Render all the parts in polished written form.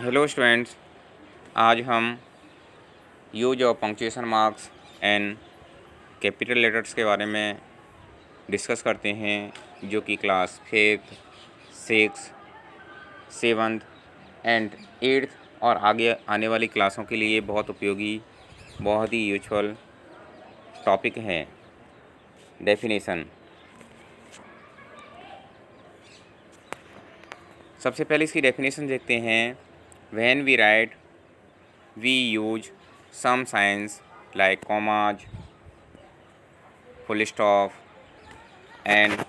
Hello students, आज हम use of punctuation marks and capital letters के बारे में डिस्कस करते हैं, जो कि class 5th, 6th, 7th and 8th और आगे आने वाली क्लासों के लिए बहुत उपयोगी, बहुत ही यूजफुल टॉपिक है। डेफिनेशन। सबसे पहले इसकी डेफिनेशन देखते हैं। When we write we use some signs like commas, full stop and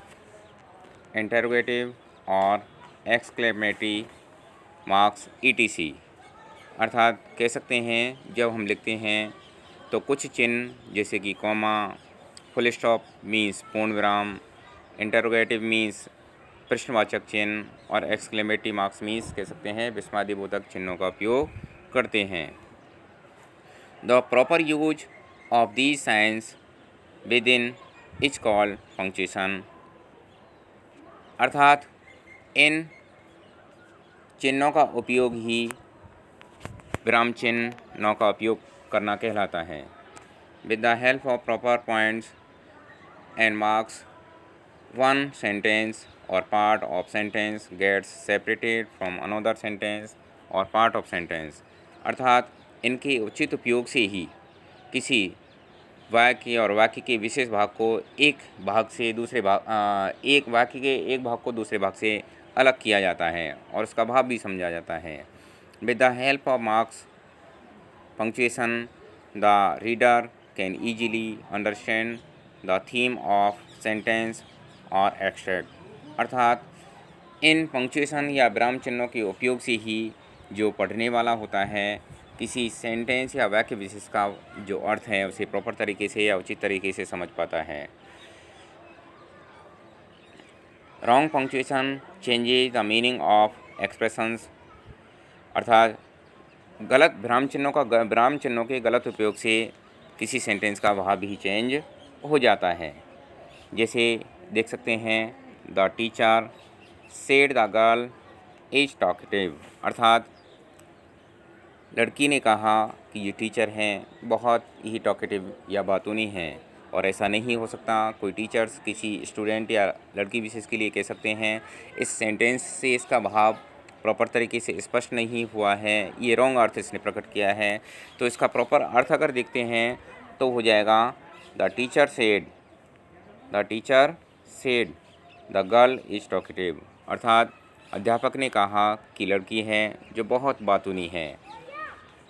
interrogative और exclamatory marks etc। अर्थात कह सकते हैं जब हम लिखते हैं तो कुछ चिन्ह जैसे कि कॉमा, फुल स्टॉप मीन्स पूर्ण विराम, इंटरोगेटिव मीन्स प्रश्नवाचक चिन्ह और एक्सक्लेमेटरी मार्क्स मीन्स कह सकते हैं विस्मयादिबोधक चिन्हों का उपयोग करते हैं। The proper use of these signs within is called punctuation। अर्थात इन चिन्हों का उपयोग ही विराम चिन्हों का उपयोग करना कहलाता है। With the help of proper points and marks, one sentence or part of sentence gets separated from another sentence or part of sentence। अर्थात इनके उचित उपयोग से ही किसी वाक्य और वाक्य के विशेष भाग को एक भाग से दूसरे भाग एक वाक्य के एक भाग को दूसरे भाग से अलग किया जाता है और उसका भाव भी समझा जाता है। With the help of marks punctuation the reader can easily understand the theme of sentence और एक्सट्रैक्ट। अर्थात इन पंक्चुएशन या विराम चिन्हों के उपयोग से ही जो पढ़ने वाला होता है किसी सेंटेंस या वाक्य विशेष का जो अर्थ है उसे प्रॉपर तरीके से या उचित तरीके से समझ पाता है। Wrong punctuation changes the meaning of expressions. अर्थात गलत विराम चिन्हों के गलत उपयोग से किसी सेंटेंस का भाव भी चेंज हो जाता है। जैसे देख सकते हैं, the teacher said the girl is talkative. अर्थात लड़की ने कहा कि ये टीचर हैं बहुत ही टॉकेटिव या बातूनी हैं, और ऐसा नहीं हो सकता। कोई टीचर्स किसी स्टूडेंट या लड़की विशेष के लिए कह सकते हैं। इस सेंटेंस से इसका भाव प्रॉपर तरीके से स्पष्ट नहीं हुआ है, ये रॉन्ग अर्थ इसने प्रकट किया है। तो इसका प्रॉपर अर्थ अगर देखते हैं तो हो जाएगा the teacher said the girl is talkative. अर्थात अध्यापक ने कहा कि लड़की है जो बहुत बातूनी है।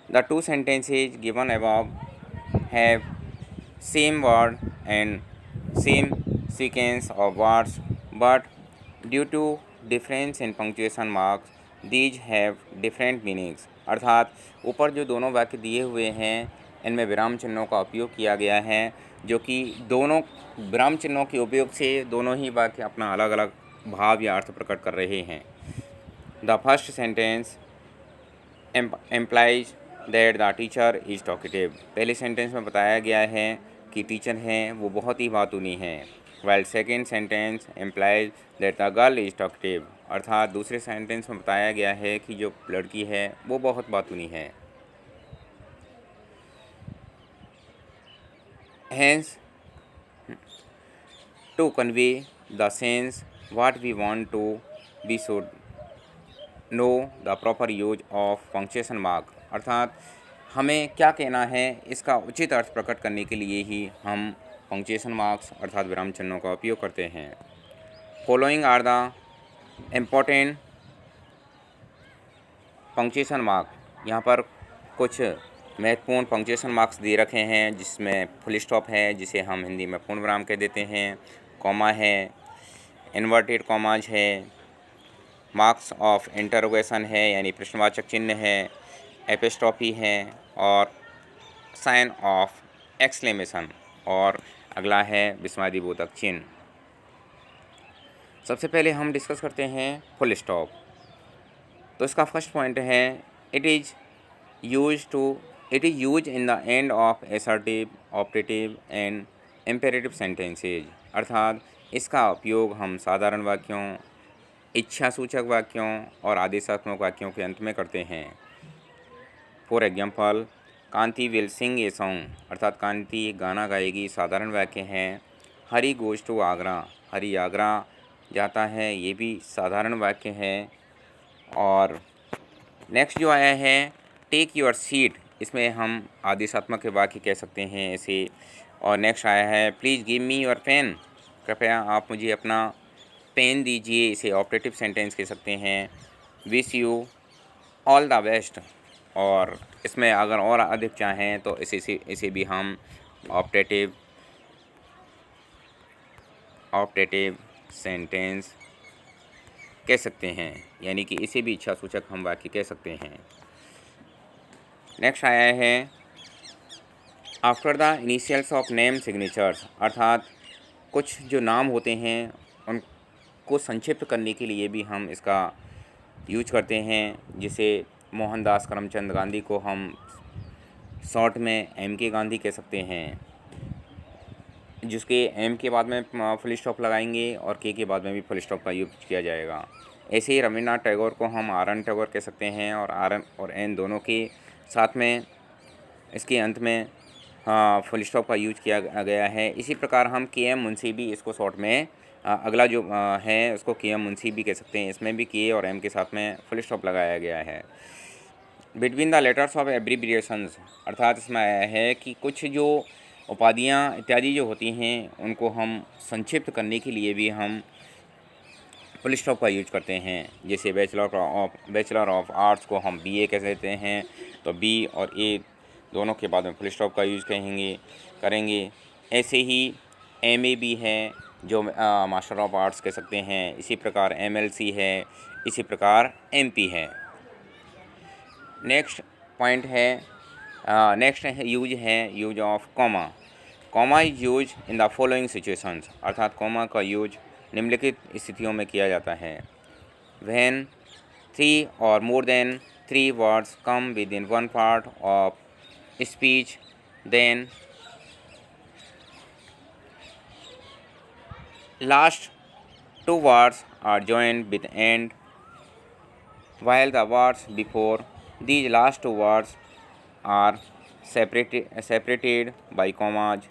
The two sentences given above have same word and same sequence of words, but due to difference in punctuation marks, these have different meanings। अर्थात ऊपर जो दोनों वाक्य दिए हुए हैं इनमें विराम चिन्हों का उपयोग किया गया है, जो कि दोनों विराम चिन्हों के उपयोग से दोनों ही वाक्य अपना अलग अलग भाव या अर्थ प्रकट कर रहे हैं। The first sentence implies that the teacher is talkative. पहले सेंटेंस में बताया गया है कि टीचर हैं वो बहुत ही बातूनी हैं। While second sentence implies that the girl is talkative. अर्थात दूसरे सेंटेंस में बताया गया है कि जो लड़की है वो बहुत बातूनी है। Hence to convey the sense what we want to be should know the proper use of punctuation mark. अर्थात हमें क्या कहना है इसका उचित अर्थ प्रकट करने के लिए ही हम पंक्चुएशन मार्क्स अर्थात विराम चिन्हों का उपयोग करते हैं। Following are the important punctuation mark. यहाँ पर कुछ महत्वपूर्ण पंक्चुएशन मार्क्स दे रखे हैं, जिसमें फुल स्टॉप है जिसे हम हिंदी में पूर्ण विराम कह देते हैं, कॉमा है, इन्वर्टेड कॉमाज है, मार्क्स ऑफ इंटरोगेशन है यानी प्रश्नवाचक चिन्ह है, एपिस्ट्रॉफी है और साइन ऑफ एक्सक्लेमेशन, और अगला है विस्मयादिबोधक चिन्ह। सबसे पहले हम डिस्कस करते हैं फुल स्टॉप। तो इसका फर्स्ट पॉइंट है it is use in the end of assertive, operative and imperative sentences. अर्थात इसका उपयोग हम साधारण वाक्यों, इच्छासूचक वाक्यों और आदेशात्मक वाक्यों के अंत में करते हैं। For example, Kanti will sing a song, अर्थात कांति गाना गाएगी, साधारण वाक्य हैं। हरी गोज़ टू आगरा, हरी आगरा जाता है, ये भी साधारण वाक्य है। और नेक्स्ट जो आया है टेक योर सीट, इसमें हम आदेशात्मक वाक्य कह सकते हैं ऐसे। और नेक्स्ट आया है please give me your pen, कृपया आप मुझे अपना पेन दीजिए, इसे ऑपरेटिव सेंटेंस कह सकते हैं। Wish you all the best, और इसमें अगर और अधिक चाहें तो इसे भी हम ऑपरेटिव सेंटेंस कह सकते हैं, यानी कि इसे भी इच्छासूचक हम वाक्य कह सकते हैं। नेक्स्ट आया है after the initials of name signatures, अर्थात कुछ जो नाम होते हैं उनको संक्षिप्त करने के लिए भी हम इसका यूज करते हैं। जैसे मोहनदास करमचंद गांधी को हम शॉर्ट में MK गांधी कह सकते हैं, जिसके M के बाद में फुल स्टॉप लगाएंगे और K के बाद में भी फुल स्टॉप का यूज किया जाएगा। ऐसे ही रविन्द्रनाथ टैगोर को हम RN टैगोर कह सकते हैं, और RN और N दोनों के साथ में इसके अंत में फुल स्टॉप का यूज किया गया है। इसी प्रकार हम KM मुंशी भी इसको शॉर्ट में अगला जो है उसको KM मुंशी भी कह सकते हैं, इसमें भी K और M के साथ में फुल स्टॉप लगाया गया है। Between the letters of abbreviations, अर्थात इसमें आया है कि कुछ जो उपाधियाँ इत्यादि जो होती हैं उनको हम संक्षिप्त करने के लिए भी हम फुल स्टॉप का यूज करते हैं। जैसे बैचलर ऑफ आर्ट्स को हम BA कह देते हैं, तो B और A दोनों के बाद में फुल स्टॉप का यूज करेंगे। ऐसे ही MA भी है जो मास्टर ऑफ आर्ट्स कह सकते हैं, इसी प्रकार MLC है, इसी प्रकार MP है। नेक्स्ट पॉइंट है use of comma. Comma is use in the following situations, अर्थात कॉमा का यूज निम्नलिखित स्थितियों में किया जाता है। व्हेन 3 और more than 3 words come within one part of speech, then last 2 words are joined with and, while the words before these last 2 words are separated by commas।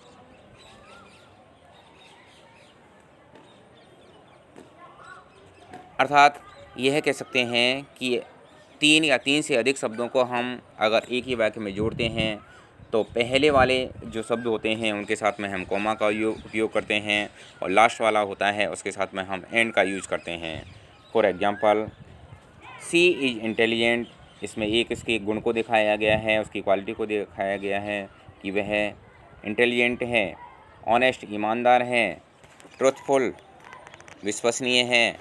अर्थात यह कह सकते हैं कि 3 या 3 से अधिक शब्दों को हम अगर एक ही वाक्य में जोड़ते हैं तो पहले वाले जो शब्द होते हैं उनके साथ में हम कॉमा का उपयोग करते हैं, और लास्ट वाला होता है उसके साथ में हम एंड का यूज करते हैं। For example, she is intelligent, इसमें एक इसके गुण को दिखाया गया है, उसकी क्वालिटी को दिखाया गया है कि वह इंटेलिजेंट है। ऑनेस्ट ईमानदार है, ट्रुथफुल विश्वसनीय है,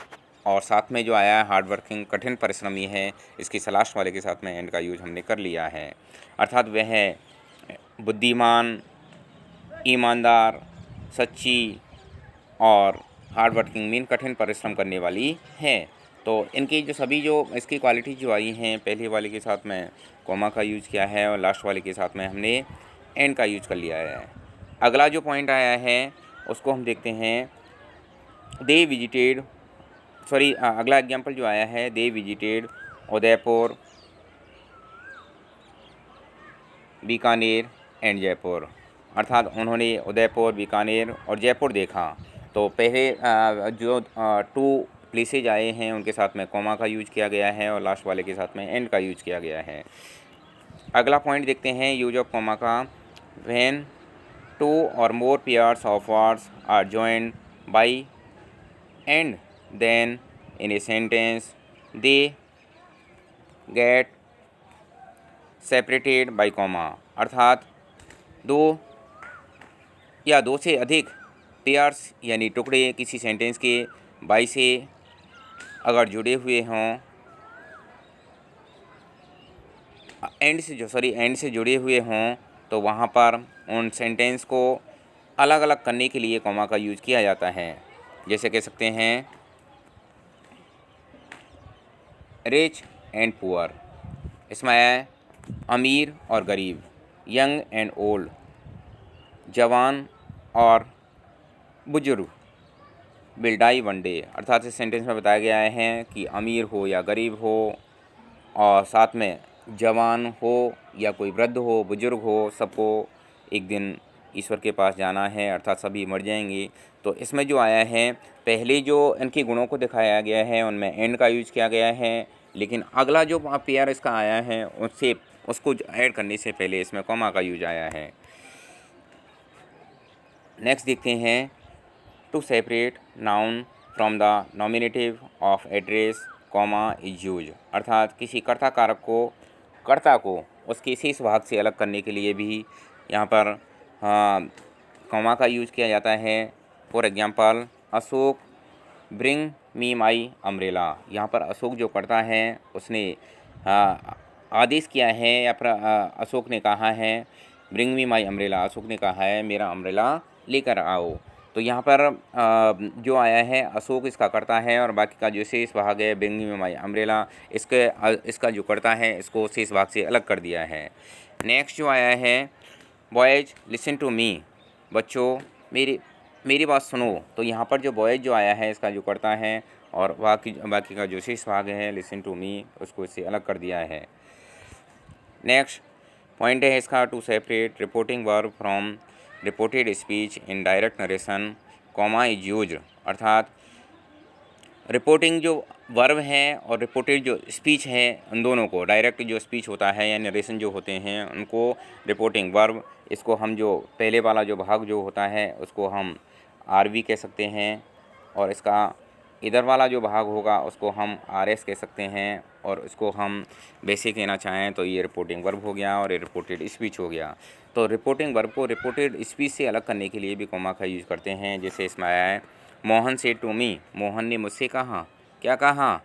और साथ में जो आया है हार्ड वर्किंग कठिन परिश्रमी है, इसकी लास्ट वाले के साथ में एंड का यूज हमने कर लिया है। अर्थात वह बुद्धिमान, ईमानदार, सच्ची और हार्ड वर्किंग मीन कठिन परिश्रम करने वाली है। तो इनकी जो सभी जो इसकी क्वालिटी जो आई हैं, पहले वाले के साथ में कॉमा का यूज़ किया है और लास्ट वाले के साथ में हमने एंड का यूज़ कर लिया है। अगला जो पॉइंट आया है उसको हम देखते हैं। अगला एग्जाम्पल जो आया है, they visited Udaipur, Bikaner and Jaipur, अर्थात उन्होंने उदयपुर, बीकानेर और जयपुर देखा। तो पहले जो 2 प्लेसेज आए हैं उनके साथ में कॉमा का यूज किया गया है और लास्ट वाले के साथ में एंड का यूज किया गया है। अगला पॉइंट देखते हैं यूज ऑफ कॉमा का। व्हेन 2 और more pairs of words are joined by and, then in a sentence they get separated by comma, अर्थात 2 या 2 से अधिक पेयर्स यानी टुकड़े किसी सेंटेंस के बाय से अगर जुड़े हुए हों, एंड से जुड़े हुए हों, तो वहाँ पर उन सेंटेंस को अलग अलग करने के लिए कॉमा का यूज़ किया जाता है। जैसे कह सकते हैं रिच एंड पुअर, इसमें है अमीर और गरीब, यंग एंड ओल्ड, जवान और बुजुर्ग, विल डाई वन डे, अर्थात इस सेंटेंस में बताया गया है कि अमीर हो या गरीब हो और साथ में जवान हो या कोई वृद्ध हो, बुजुर्ग हो, सबको एक दिन ईश्वर के पास जाना है, अर्थात सभी मर जाएंगे। तो इसमें जो आया है, पहले जो इनके गुणों को दिखाया गया है उनमें एंड का यूज किया गया है, लेकिन अगला जो पेयर इसका आया है उससे उसको ऐड करने से पहले इसमें कॉमा का यूज आया है। नेक्स्ट देखते हैं, to separate noun from the nominative of address comma is use, अर्थात किसी कर्ता को उसके शेष भाग से अलग करने के लिए भी यहाँ पर कॉमा का यूज किया जाता है। For example, Ashok bring me my umbrella, यहाँ पर अशोक जो कर्ता है उसने आदेश किया है या अशोक ने कहा है, ब्रिंग मी माई अम्ब्रेला, अशोक ने कहा है मेरा अम्ब्रेला लेकर आओ। तो यहाँ पर जो आया है अशोक इसका कर्ता है और बाकी का जो शेष भाग है ब्रिंग मी माई अम्ब्रेला, इसका जो कर्ता है इसको शेष भाग से अलग कर दिया है। नेक्स्ट जो आया है, बॉयज लिसन टू मी, बच्चों मेरी बात सुनो। तो यहाँ पर जो बॉयज जो आया है इसका जो कर्ता है और बाकी का जो शेष भाग है लिसन टू मी, उसको इससे अलग कर दिया है। नेक्स्ट पॉइंट है इसका, to separate reporting verb from reported speech in direct narration comma is use, अर्थात रिपोर्टिंग जो वर्ब है और रिपोर्टेड जो स्पीच है उन दोनों को, डायरेक्ट जो स्पीच होता है या नरेशन जो होते हैं उनको रिपोर्टिंग वर्ब, इसको हम जो पहले वाला जो भाग जो होता है उसको हम आरवी कह सकते हैं और इसका इधर वाला जो भाग होगा उसको हम आरएस कह सकते हैं और इसको हम बेसिक कहना चाहें तो ये रिपोर्टिंग वर्ब हो गया और ये रिपोर्टेड स्पीच हो गया। तो रिपोर्टिंग वर्ब को रिपोर्टेड स्पीच से अलग करने के लिए भी कॉमा का यूज़ करते हैं। जैसे इसमें आया है, मोहन से टू मी, मोहन ने मुझसे कहा, क्या कहा,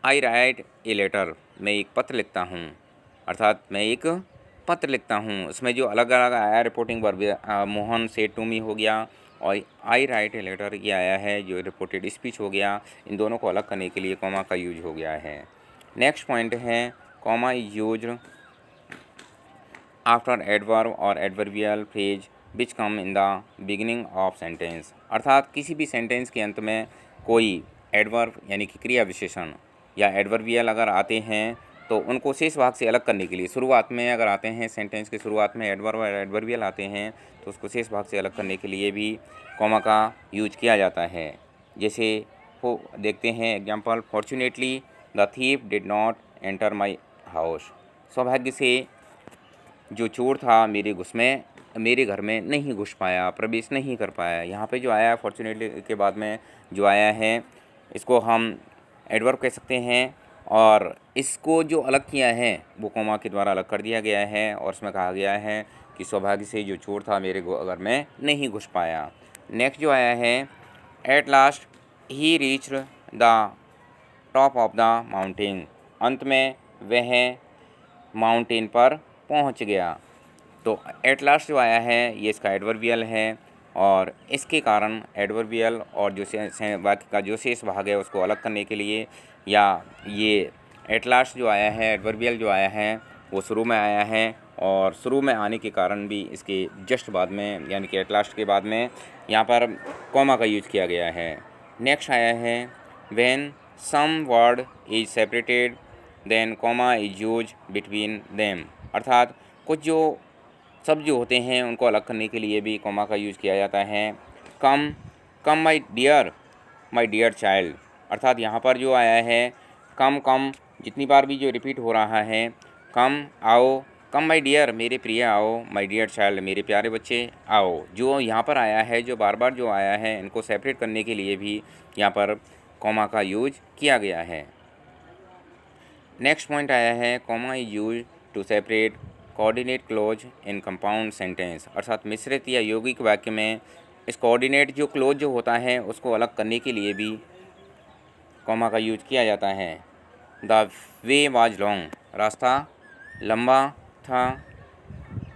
आई राइट ए लेटर, मैं एक पत्र लिखता हूँ, अर्थात मैं एक पत्र लिखता हूँ। इसमें जो अलग अलग आया रिपोर्टिंग वर्ब, मोहन से टू मी हो गया और आई राइट ए लेटर ये आया है जो रिपोर्टेड स्पीच हो गया। इन दोनों को अलग करने के लिए कॉमा का यूज हो गया है। नेक्स्ट पॉइंट है, comma is use after adverb और adverbial phrase which come in the beginning of sentence, अर्थात किसी भी सेंटेंस के अंत में कोई एडवर्ब यानी कि क्रिया विशेषण या एडवर्बियल अगर आते हैं तो उनको शेष भाग से अलग करने के लिए, शुरुआत में अगर आते हैं सेंटेंस के शुरुआत में एडवर्ब और एडवर्बियल आते हैं तो उसको शेष भाग से अलग करने के लिए भी कॉमा का यूज किया जाता है। जैसे वो देखते हैं example, fortunately the thief did not enter my house, सौभाग्य से जो चोर था मेरे घर में नहीं घुस पाया, प्रवेश नहीं कर पाया। यहाँ पे जो आया है फॉर्चुनेटली के बाद में जो आया है इसको हम एडवर्ब कह सकते हैं और इसको जो अलग किया है वो कॉमा के द्वारा अलग कर दिया गया है और इसमें कहा गया है कि सौभाग्य से जो चोर था मेरे घर में नहीं घुस पाया। नेक्स्ट जो आया है, at last he reached the top of the mountain, अंत में वह माउंटेन पर पहुंच गया। तो एट लास्ट जो आया है ये इसका एडवर्बियल है और इसके कारण एडवर्बियल और जो बाकी का जो शेष भाग है उसको अलग करने के लिए, या ये एट लास्ट जो आया है एडवर्बियल जो आया है वो शुरू में आया है और शुरू में आने के कारण भी इसके जस्ट बाद में यानी कि एट लास्ट के बाद में यहाँ पर कॉमा का यूज किया गया है। नेक्स्ट आया है, when some word is separated then comma is use between them, अर्थात कुछ जो शब्द जो होते हैं उनको अलग करने के लिए भी कॉमा का यूज़ किया जाता है। कम माय डियर चाइल्ड, अर्थात यहाँ पर जो आया है कम जितनी बार भी जो रिपीट हो रहा है, कम आओ, कम माय डियर मेरे प्रिय आओ, माय डियर चाइल्ड मेरे प्यारे बच्चे आओ, जो यहाँ पर आया है जो बार बार जो आया है इनको सेपरेट करने के लिए भी यहाँ पर कॉमा का यूज किया गया है। नेक्स्ट पॉइंट आया है, comma is use to separate coordinate clause in compound sentence, अर्थात मिश्रित या यौगिक वाक्य में इस कोऑर्डिनेट जो क्लोज जो होता है उसको अलग करने के लिए भी कॉमा का यूज किया जाता है। द वे वाज लॉन्ग, रास्ता लंबा था,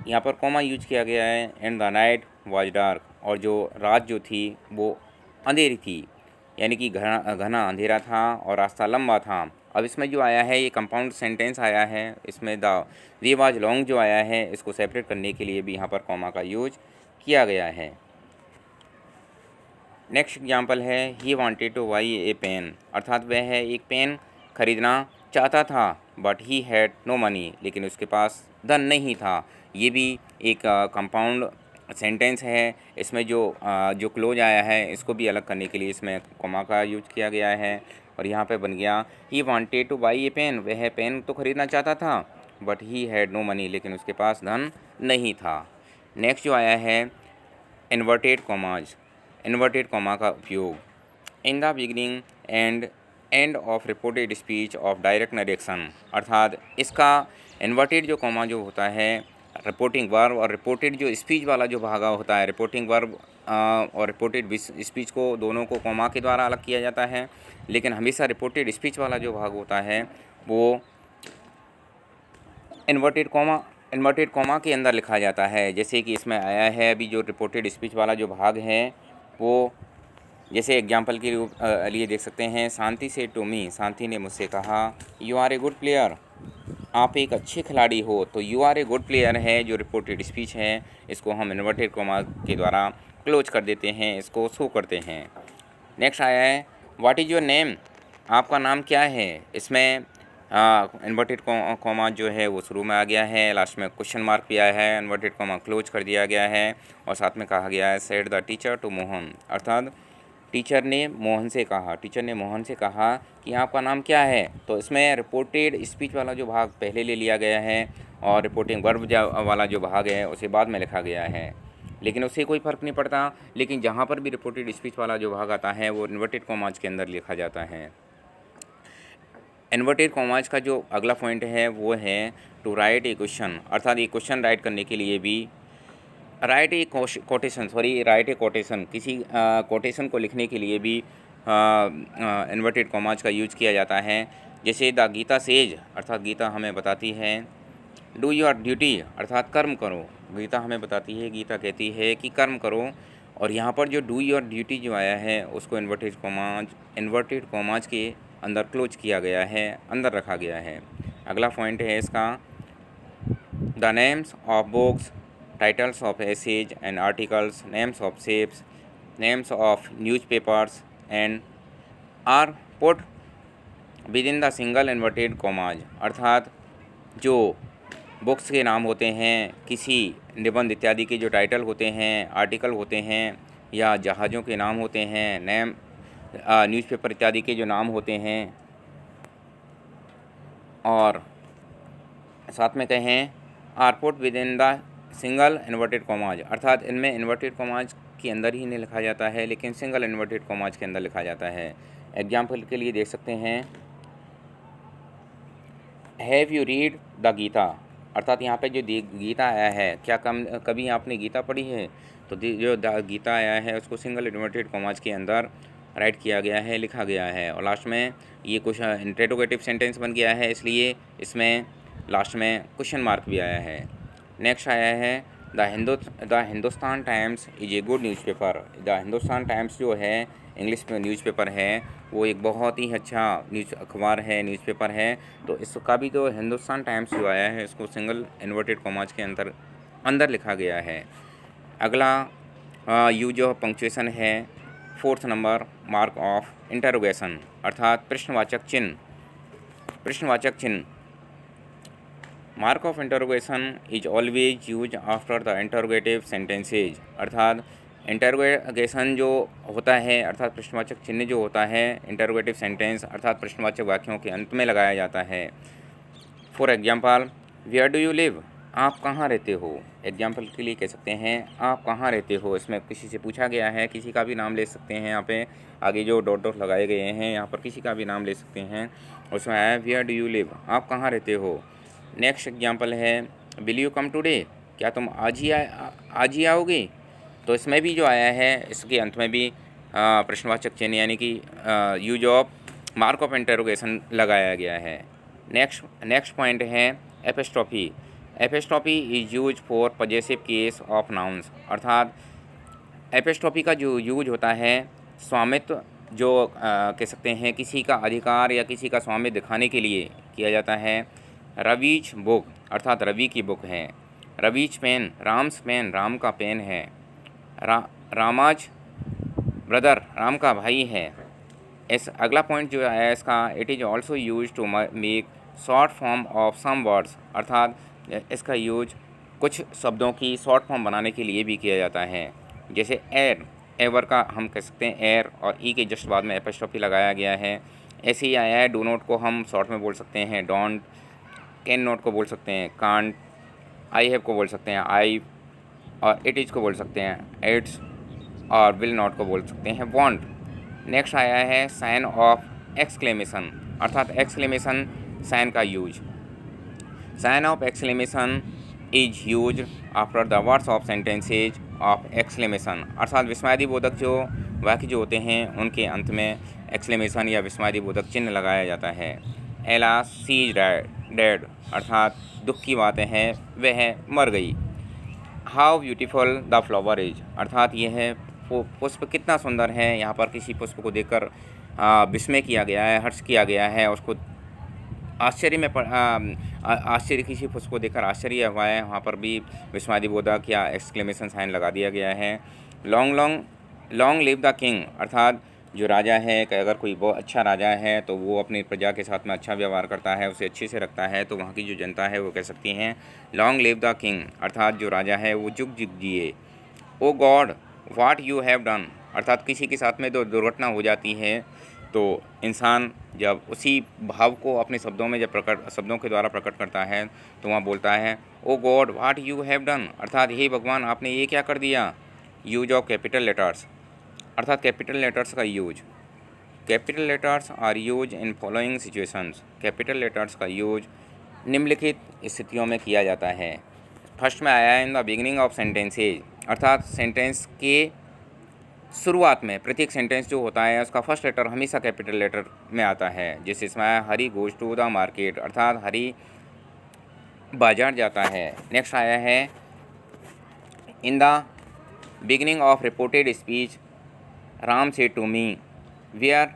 यहाँ पर कॉमा यूज किया गया है। And the night was dark, और जो रात जो थी वो अंधेरी थी, यानी कि घना अंधेरा था और रास्ता लंबा था। अब इसमें जो आया है ये कंपाउंड सेंटेंस आया है, इसमें द वे वाज लॉन्ग जो आया है इसको सेपरेट करने के लिए भी यहाँ पर कॉमा का यूज किया गया है। नेक्स्ट एग्जाम्पल है he wanted to buy a pen, अर्थात वह एक पेन खरीदना चाहता था but he had no money, लेकिन उसके पास धन नहीं था। ये भी एक कंपाउंड सेंटेंस है। इसमें जो क्लोज आया है इसको भी अलग करने के लिए इसमें कॉमा का यूज किया गया है और यहाँ पे बन गया he wanted to buy a pen, वह पेन तो खरीदना चाहता था but he had no money, लेकिन उसके पास धन नहीं था। नेक्स्ट जो आया है इन्वर्टेड कॉमाज, इन्वर्टेड कॉमा का उपयोग in the beginning and end of reported speech of direct narration, अर्थात इसका इन्वर्टेड जो कॉमा जो होता है रिपोर्टिंग वर्ब और रिपोर्टेड जो स्पीच वाला जो भागा होता है, रिपोर्टिंग वर्ब और रिपोर्टेड स्पीच को दोनों को कॉमा के द्वारा अलग किया जाता है, लेकिन हमेशा रिपोर्टेड स्पीच वाला जो भाग होता है वो इन्वर्टेड कॉमा के अंदर लिखा जाता है। जैसे कि इसमें आया है अभी जो रिपोर्टेड स्पीच वाला जो भाग है वो, जैसे एग्जांपल के लिए देख सकते हैं, शांति से टू मी, शांति ने मुझसे कहा, you are a good player, आप एक अच्छे खिलाड़ी हो। तो you are a good player है जो रिपोर्टेड स्पीच है, इसको हम इन्वर्टेड कॉमा के द्वारा क्लोज कर देते हैं, इसको शो करते हैं। नेक्स्ट आया है व्हाट इज़ योर नेम, आपका नाम क्या है। इसमें इन्वर्टेड कॉमा जो है वो शुरू में आ गया है, लास्ट में क्वेश्चन मार्क भी आया है, इन्वर्टेड कॉमा क्लोज कर दिया गया है और साथ में कहा गया है said the teacher to Mohan, अर्थात टीचर ने मोहन से कहा, टीचर ने मोहन से कहा कि आपका नाम क्या है। तो इसमें रिपोर्टेड स्पीच वाला जो भाग पहले ले लिया गया है और रिपोर्टिंग वर्ब वाला जो भाग है उसे बाद में लिखा गया है, लेकिन उससे कोई फ़र्क नहीं पड़ता। लेकिन जहाँ पर भी रिपोर्टेड स्पीच वाला जो भाग आता है वो इन्वर्टेड कॉमाज के अंदर लिखा जाता है। इन्वर्टेड कॉमाज का जो अगला पॉइंट है वो है टू राइट ए क्वेश्चन, अर्थात ये क्वेश्चन राइट करने के लिए भी राइट ए कोटेशन, किसी कोटेशन को लिखने के लिए भी इन्वर्टेड कॉमाज का यूज किया जाता है। जैसे द गीता सेज, अर्थात गीता हमें बताती है, डू योर ड्यूटी, अर्थात कर्म करो। गीता हमें बताती है, गीता कहती है कि कर्म करो, और यहाँ पर जो डू योर ड्यूटी जो आया है उसको इन्वर्टेड कॉमाज के अंदर क्लोज किया गया है, अंदर रखा गया है। अगला पॉइंट है इसका the names of books, titles of essays and articles, names of ships, names of newspapers and are put within the single inverted commas, अर्थात जो बुक्स के नाम होते हैं, किसी निबंध इत्यादि के जो टाइटल होते हैं, आर्टिकल होते हैं या जहाज़ों के नाम होते हैं, नेम न्यूज़पेपर इत्यादि के जो नाम होते हैं, और साथ में कहें are put within the single inverted commas, अर्थात इनमें इन्वर्टेड कॉमाज के अंदर ही नहीं लिखा जाता है लेकिन सिंगल इन्वर्टेड कॉमाज के अंदर लिखा जाता है। एग्जाम्पल के लिए देख सकते हैं have you read the Gita, अर्थात यहाँ पे जो गीता आया है, क्या कभी आपने गीता पढ़ी है, तो जो गीता आया है उसको सिंगल इन्वर्टेड कॉमाज के अंदर राइट किया गया है, लिखा गया है, और लास्ट में ये कुछ इंटरोगेटिव सेंटेंस बन गया है, इसलिए इसमें लास्ट में क्वेश्चन मार्क भी आया है। नेक्स्ट आया है the Hindustan times is a good newspaper, the Hindustan times जो है इंग्लिश में न्यूज़पेपर है, वो एक बहुत ही अच्छा अखबार है, न्यूज़पेपर है। तो इसका भी जो हिंदुस्तान टाइम्स जो आया है इसको सिंगल इन्वर्टेड कॉमाज के अंदर लिखा गया है। अगला यूज ऑफ पंक्चुएशन है 4th number mark of interrogation, अर्थात प्रश्नवाचक चिन्ह। Mark of interrogation is always use after the interrogative sentences, अर्थात इंटरोगेशन जो होता है, अर्थात प्रश्नवाचक चिन्ह जो होता है इंटरोगेटिव सेंटेंस अर्थात प्रश्नवाचक वाक्यों के अंत में लगाया जाता है। For example where do you live, आप कहाँ रहते हो। एग्जांपल के लिए कह सकते हैं आप कहाँ रहते हो, इसमें किसी से पूछा गया है, किसी का भी नाम ले सकते हैं। यहाँ पे आगे जो डॉट लगाए गए हैं यहाँ पर किसी का भी नाम ले सकते हैं, उसमें आया वेयर डू यू लिव, आप कहाँ रहते हो। नेक्स्ट एग्जांपल है विल यू कम टुडे, क्या तुम आज ही आओगे। तो इसमें भी जो आया है इसके अंत में भी प्रश्नवाचक चिन्ह यानी कि use of mark of interrogation लगाया गया है। नेक्स्ट पॉइंट है epistrophe. Epistrophe is use for possessive case of nouns, अर्थात एपिस्ट्रॉफी का जो यूज होता है स्वामित्व जो कह सकते हैं किसी का अधिकार या किसी का स्वामित्व दिखाने के लिए किया जाता है। रवीज बुक, अर्थात रवि की बुक है। रवीज पेन, राम्स पेन, राम का पेन है। रामाज ब्रदर राम का भाई है। इस अगला पॉइंट जो है इसका, it is also use to make short form of some words, अर्थात इसका यूज कुछ शब्दों की शॉर्ट फॉर्म बनाने के लिए भी किया जाता है। जैसे एर, एवर का हम कह सकते हैं एर, और ई के जस्ट बाद में एपोस्ट्रोफी लगाया गया है। ऐसे ही आया है डू नॉट को हम शॉर्ट में बोल सकते हैं डोंट, कैन नॉट को बोल सकते हैं कांट, आई हैव को बोल सकते हैं आई, और इट इज़ को बोल सकते हैं इट्स, और विल नॉट को बोल सकते हैं वॉन्ट। नेक्स्ट आया है साइन ऑफ एक्सक्लेमेशन, अर्थात एक्सक्लेमेशन साइन का use. Sign of exclamation is use after the words of sentences of exclamation, अर्थात विस्मयादिबोधक जो वाक्य जो होते हैं उनके अंत में एक्सक्लेमेशन या विस्मयादिबोधक चिन्ह लगाया जाता है। एला सी इज डेड, अर्थात दुख की बातें हैं, वह मर गई। How beautiful the flower is, अर्थात यह पुष्प कितना सुंदर है। यहाँ पर किसी पुष्प को देखकर विस्मय किया गया है, हर्ष किया गया है, उसको आश्चर्य में आश्चर्य, किसी पुष्प को देखकर आश्चर्य हुआ है, वहाँ पर भी विस्मयादिबोधक या एक्सक्लेमेशन साइन लगा दिया गया है। लॉन्ग लिव द किंग, अर्थात जो राजा है कि अगर कोई बहुत अच्छा राजा है तो वो अपनी प्रजा के साथ में अच्छा व्यवहार करता है, उसे अच्छे से रखता है, तो वहाँ की जो जनता है वो कह सकती हैं लॉन्ग लिव द किंग, अर्थात जो राजा है वो जुग जुग जिए। Oh God what you have done, अर्थात किसी के साथ में तो दुर्घटना हो जाती है तो इंसान जब उसी भाव को अपने शब्दों में जब शब्दों के द्वारा प्रकट करता है तो वहाँ बोलता है oh God what you have done, अर्थात हे भगवान आपने ये क्या कर दिया। यूज ऑफ कैपिटल लेटर्स, अर्थात कैपिटल लेटर्स का use. Capital letters are use in following situations, capital letters का यूज निम्नलिखित स्थितियों में किया जाता है। फर्स्ट में आया है in the beginning of sentences, अर्थात सेंटेंस के शुरुआत में प्रत्येक सेंटेंस जो होता है उसका फर्स्ट लेटर हमेशा कैपिटल लेटर में आता है। जैसे इसमें आया Hari goes to the market, अर्थात हरी बाजार जाता है। नेक्स्ट आया है in the beginning of reported speech Ram said to me where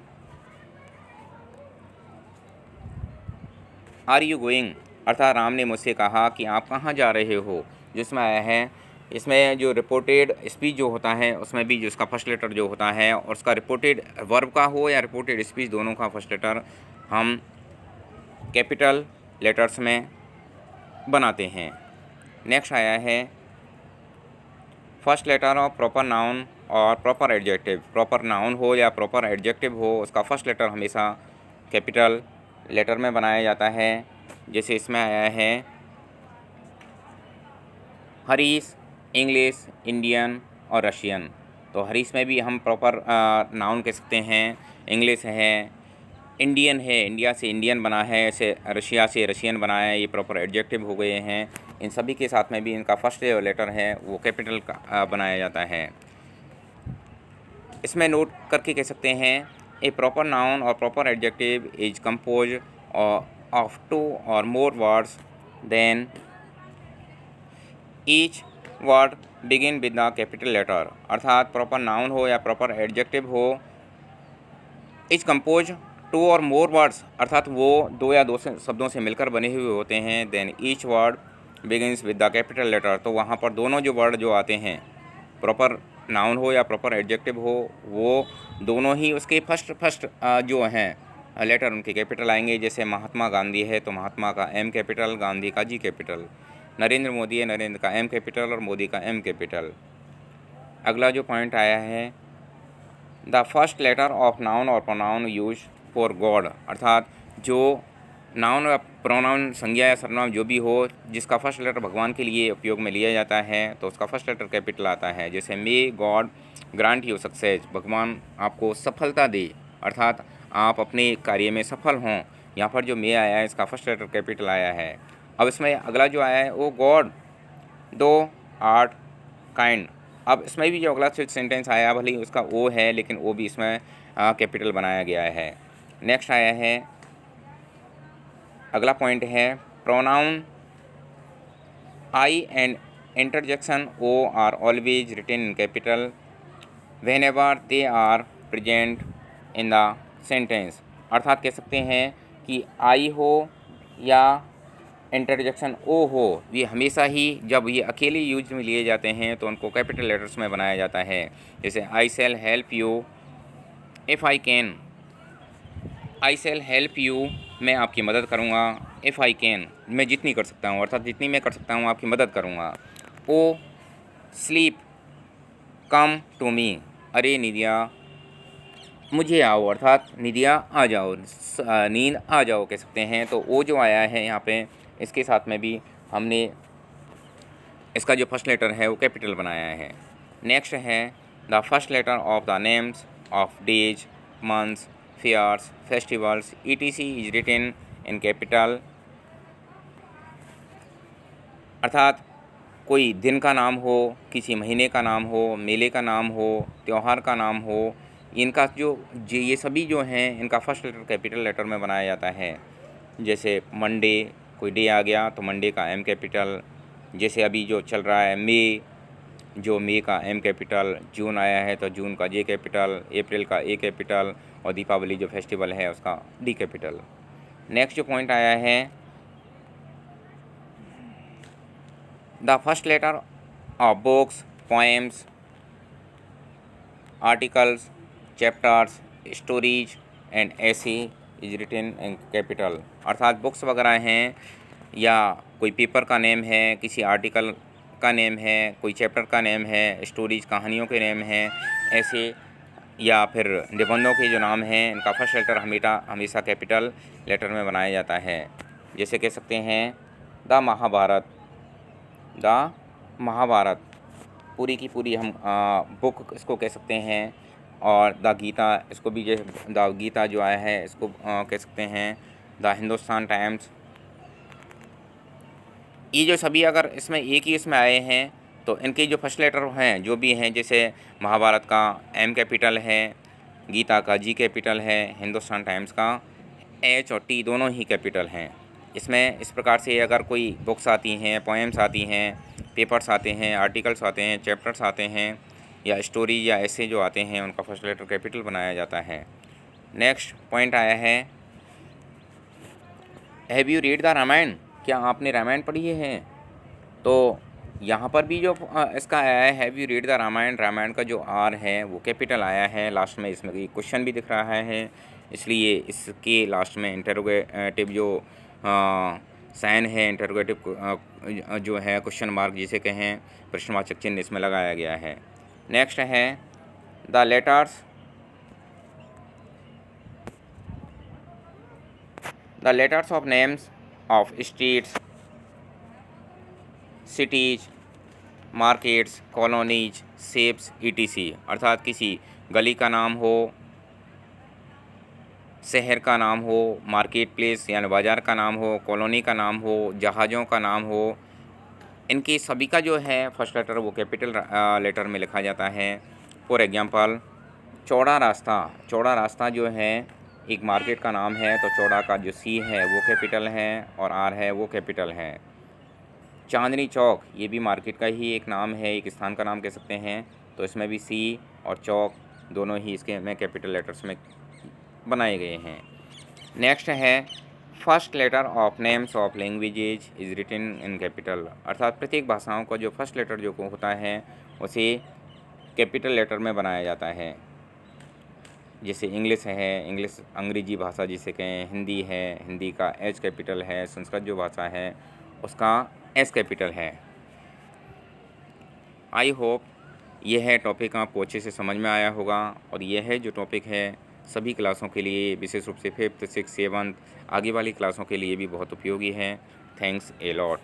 are you going, अर्थात राम ने मुझसे कहा कि आप कहाँ जा रहे हो। जिसमें आया है, इसमें जो रिपोर्टेड स्पीच जो होता है उसमें भी जो इसका फर्स्ट लेटर जो होता है और उसका रिपोर्टेड वर्ब का हो या रिपोर्टेड स्पीच दोनों का फर्स्ट लेटर हम कैपिटल लेटर्स में बनाते हैं। नेक्स्ट आया है first letter of proper noun और प्रॉपर एडजेक्टिव, प्रॉपर नाउन हो या प्रॉपर एडजेक्टिव हो उसका फर्स्ट लेटर हमेशा कैपिटल लेटर में बनाया जाता है। जैसे इसमें आया है हरीश, इंग्लिश, इंडियन और रशियन, तो हरीश में भी हम प्रॉपर नाउन कह सकते हैं, इंग्लिश है, इंडियन है, इंडिया से इंडियन बना है, ऐसे रशिया से रशियन बना है, ये प्रॉपर एडजेक्टिव हो गए हैं। इन सभी के साथ में भी इनका फर्स्ट लेटर है वो कैपिटल का बनाया जाता है। इसमें नोट करके कह सकते हैं ए प्रॉपर नाउन और proper adjective is compose of two or more words then each word begin with the capital letter, अर्थात प्रॉपर नाउन हो या प्रॉपर एडजेक्टिव हो is compose two or more words, अर्थात वो दो या दो शब्दों से मिलकर बने हुए होते हैं। Then each word begins with the capital letter, तो वहाँ पर दोनों जो वर्ड जो आते हैं प्रॉपर नाउन हो या प्रॉपर एडजेक्टिव हो वो दोनों ही उसके फर्स्ट जो हैं लेटर उनके कैपिटल आएंगे। जैसे महात्मा गांधी है तो महात्मा का एम कैपिटल, गांधी का जी कैपिटल। नरेंद्र मोदी है, नरेंद्र का एम कैपिटल और मोदी का एम कैपिटल। अगला जो पॉइंट आया है the first letter of noun और प्रोनाउन यूज फॉर गॉड, अर्थात जो नाउन या प्रोनाउन संज्ञा या सर्वनाम जो भी हो जिसका फर्स्ट लेटर भगवान के लिए उपयोग में लिया जाता है तो उसका फर्स्ट लेटर कैपिटल आता है। जैसे may God grant you success, भगवान आपको सफलता दे, अर्थात आप अपने कार्य में सफल हों। यहाँ पर जो मे आया है इसका फर्स्ट लेटर कैपिटल आया है। अब इसमें अगला जो आया है ओ गॉड दो आर्ट काइंड, अब इसमें भी जो अगला सेंटेंस आया भले ही उसका ओ है लेकिन वो भी इसमें कैपिटल बनाया गया है। नेक्स्ट आया है अगला पॉइंट है pronoun I and interjection O are always written in capital whenever they are present in the sentence, अर्थात कह सकते हैं कि आई हो या इंटरजेक्शन ओ हो, ये हमेशा ही जब ये अकेले यूज में लिए जाते हैं तो उनको कैपिटल लेटर्स में बनाया जाता है। जैसे I shall help you, if I can, I shall help you, मैं आपकी मदद करूँगा। इफ़ आई कैन, मैं जितनी कर सकता हूँ, अर्थात जितनी मैं कर सकता हूँ आपकी मदद करूँगा। ओ स्लीप कम टू मी, अरे निदिया मुझे आओ, अर्थात निदिया आ जाओ, नींद आ जाओ कह सकते हैं। तो ओ जो आया है यहाँ पे, इसके साथ में भी हमने इसका जो फर्स्ट लेटर है वो कैपिटल बनाया है। नेक्स्ट है the first letter of the names of days, months, fairs, festivals etc is written in capital, अर्थात कोई दिन का नाम हो, किसी महीने का नाम हो, मेले का नाम हो, त्यौहार का नाम हो, इनका ये सभी जो हैं इनका फर्स्ट लेटर कैपिटल लेटर में बनाया जाता है। जैसे मंडे, कोई डे आ गया तो मंडे का एम कैपिटल। जैसे अभी जो चल रहा है मई, जो मई का एम कैपिटल। जून आया है तो जून का जे कैपिटल, अप्रैल का ए कैपिटल, और दीपावली जो फेस्टिवल है उसका डी कैपिटल। नेक्स्ट जो पॉइंट आया है the first letter of books, poems, articles, chapters, stories and ऐसे इज रिटन इन कैपिटल, अर्थात बुक्स वगैरह हैं या कोई पेपर का नेम है, किसी आर्टिकल का नेम है, कोई चैप्टर का नेम है, स्टोरीज कहानियों के नेम हैं, ऐसे या फिर निबंधों के जो नाम हैं इनका फर्स्ट लेटर हमेशा कैपिटल लेटर में बनाया जाता है। जैसे कह सकते हैं द महाभारत, द महाभारत पूरी की पूरी हम बुक इसको कह सकते हैं। और द गीता, इसको भी द गीता जो आया है इसको कह सकते हैं। द हिंदुस्तान टाइम्स, ये जो सभी अगर इसमें एक ही इसमें आए हैं तो इनके जो फर्स्ट लेटर हैं जो भी हैं, जैसे महाभारत का एम कैपिटल है, गीता का जी कैपिटल है, हिंदुस्तान टाइम्स का एच और टी दोनों ही कैपिटल हैं। इसमें इस प्रकार से अगर कोई बुक्स आती हैं, पोएम्स आती हैं, पेपर्स आते हैं, आर्टिकल्स आते हैं, चैप्टर्स आते हैं या स्टोरी या ऐसे जो आते हैं उनका फर्स्ट लेटर कैपिटल बनाया जाता है। नेक्स्ट पॉइंट आया है have you read the Ramayan, क्या आपने रामायण पढ़ी है? तो यहाँ पर भी जो इसका आया है have you read the Ramayan, Ramayan का जो आर है वो कैपिटल आया है। लास्ट में इसमें क्वेश्चन भी दिख रहा है, इसलिए इसके लास्ट में इंटरोगेटिव जो साइन है, इंटरोगेटिव जो है क्वेश्चन मार्क जिसे कहें, प्रश्नवाचक चिन्ह इसमें लगाया गया है। नेक्स्ट है the letters of names of streets, cities, markets, colonies, shapes etc, अर्थात किसी गली का नाम हो, शहर का नाम हो, मार्केट प्लेस यानी बाज़ार का नाम हो, कॉलोनी का नाम हो, जहाज़ों का नाम हो, इनके सभी का जो है फर्स्ट लेटर वो कैपिटल लेटर में लिखा जाता है। फॉर एग्जांपल चौड़ा रास्ता जो है एक मार्केट का नाम है, तो चौड़ा का जो सी है वो कैपिटल है और आर है वो कैपिटल है। चांदनी चौक, ये भी मार्केट का ही एक नाम है, एक स्थान का नाम कह सकते हैं, तो इसमें भी सी और चौक दोनों ही इसके में कैपिटल लेटर्स में बनाए गए हैं। नेक्स्ट है first letter of names of languages is written in capital, अर्थात प्रत्येक भाषाओं का जो फर्स्ट लेटर जो होता है उसे कैपिटल लेटर में बनाया जाता है। जैसे इंग्लिश है, इंग्लिश अंग्रेजी भाषा जिसे कहें, हिंदी है, हिंदी का एच कैपिटल है, संस्कृत जो भाषा है उसका एस कैपिटल है। आई होप यह टॉपिक आपको अच्छे से समझ में आया होगा और यह जो टॉपिक है सभी क्लासों के लिए, विशेष रूप से 5th, 6th, 7th आगे वाली क्लासों के लिए भी बहुत उपयोगी है। Thanks a lot.